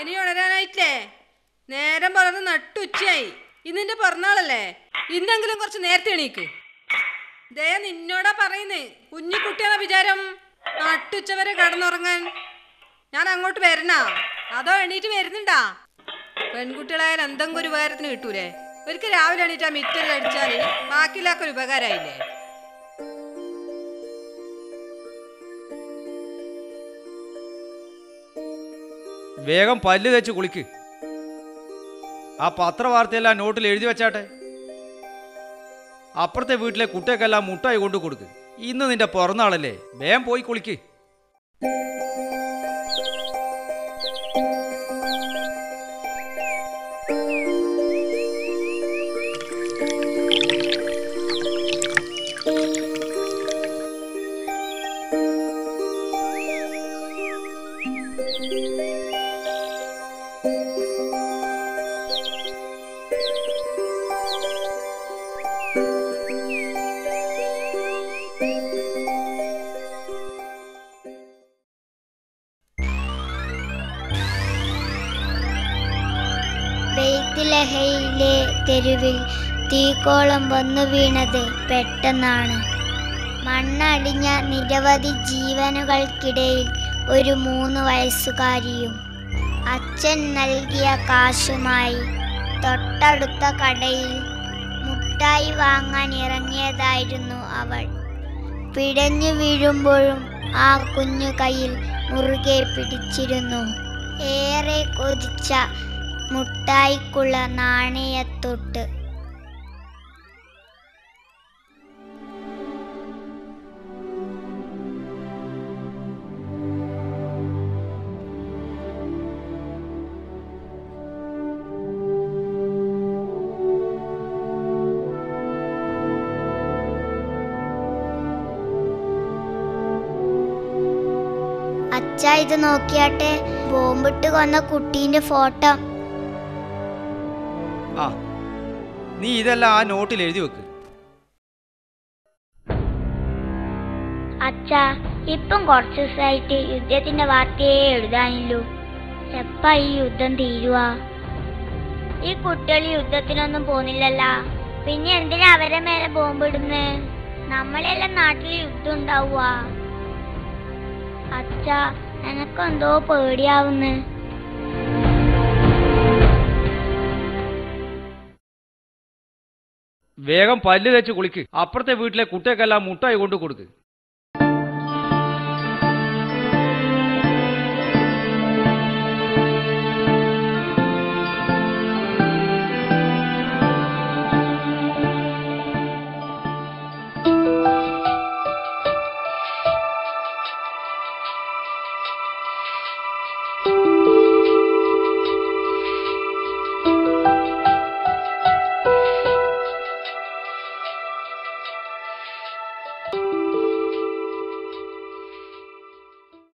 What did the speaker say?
ഇനി ഉണരാനായിട്ടില്ലേ? നേരം പറഞ്ഞ് നട്ടുച്ചയായി. ഇന്നിന്റെ പിറന്നാളല്ലേ? ഇന്നെങ്കിലും കുറച്ച് നേരത്തെ എണീക്ക്. ദേ നിന്നോടാ പറയുന്നേ, കുഞ്ഞിക്കുട്ടിയെന്ന വിചാരം നട്ടുച്ച വരെ കിടന്നുറങ്ങാൻ. ഞാൻ അങ്ങോട്ട് വരണ അതോ എണീറ്റ് വരുന്നുണ്ടാ? പെൺകുട്ടികളായാലും എന്തെങ്കിലും ഒരു ഉപകാരത്തിന് കിട്ടൂലേ? ഒരിക്കൽ രാവിലെ എണീറ്റാ മിറ്റൽ അടിച്ചാല് ബാക്കിയില്ലാക്കൊരു ഉപകാരമായില്ലേ? വേഗം പല്ല് തേച്ച് കുളിക്ക്. ആ പത്രവാർത്തയെല്ലാം നോട്ടിൽ എഴുതി വെച്ചാട്ടെ. അപ്പുറത്തെ വീട്ടിലെ കുട്ടികൾക്കെല്ലാം മുട്ടായി കൊണ്ടു കൊടുക്ക്. ഇന്ന് നിന്റെ പിറന്നാളല്ലേ, വേഗം പോയി കുളിക്ക്. ബെയ്ത്ലഹേമിലെ തെരുവിൽ തീക്കോളം വന്നു വീണത് പെട്ടെന്നാണ്. മണ്ണടിഞ്ഞ നിരവധി ജീവനുകൾക്കിടയിൽ ഒരു 3 വയസ്സുകാരിയും. അച്ഛൻ നൽകിയ കാശുമായി തൊട്ടടുത്ത കടയിൽ മുട്ടായി വാങ്ങാൻ ഇറങ്ങിയതായിരുന്നു അവൾ. പിടഞ്ഞു വീഴുമ്പോഴും ആ കുഞ്ഞു കയ്യിൽ മുറുകെ പിടിച്ചിരുന്നു ഏറെ കൊതിച്ച മുട്ടായിക്കുള്ള നാണയത്തൊട്ട്. അച്ഛാ, ഇത് നോക്കിയാട്ടെ, ബോംബിട്ട് കൊന്ന കുട്ടീന്റെ ഫോട്ടോ. ആ, നീ ഇതെല്ലാം ആ നോട്ടിൽ എഴുതി വെക്ക്. അച്ഛാ, ഇപ്പം കുറച്ച് ദിവസമായിട്ട് യുദ്ധത്തിന്റെ വാർത്തയെ എഴുതാനില്ലു. എപ്പാ ഈ യുദ്ധം തീരുവാ? ഈ കുട്ടികൾ യുദ്ധത്തിനൊന്നും പോന്നില്ലല്ല, പിന്നെ എന്തിനാ അവരെ മേലെ ബോംബിടുന്നേ? നമ്മളെല്ലാം നാട്ടിൽ യുദ്ധം ഉണ്ടാവുക. അച്ഛാ, എനക്കെന്തോ പേടിയാവുന്നു. വേഗം പല്ല് തേച്ച് കുളിക്ക്. അപ്പുറത്തെ വീട്ടിലെ കുട്ടികൾക്കെല്ലാം മുട്ടായി കൊണ്ടു കൊടുക്ക്.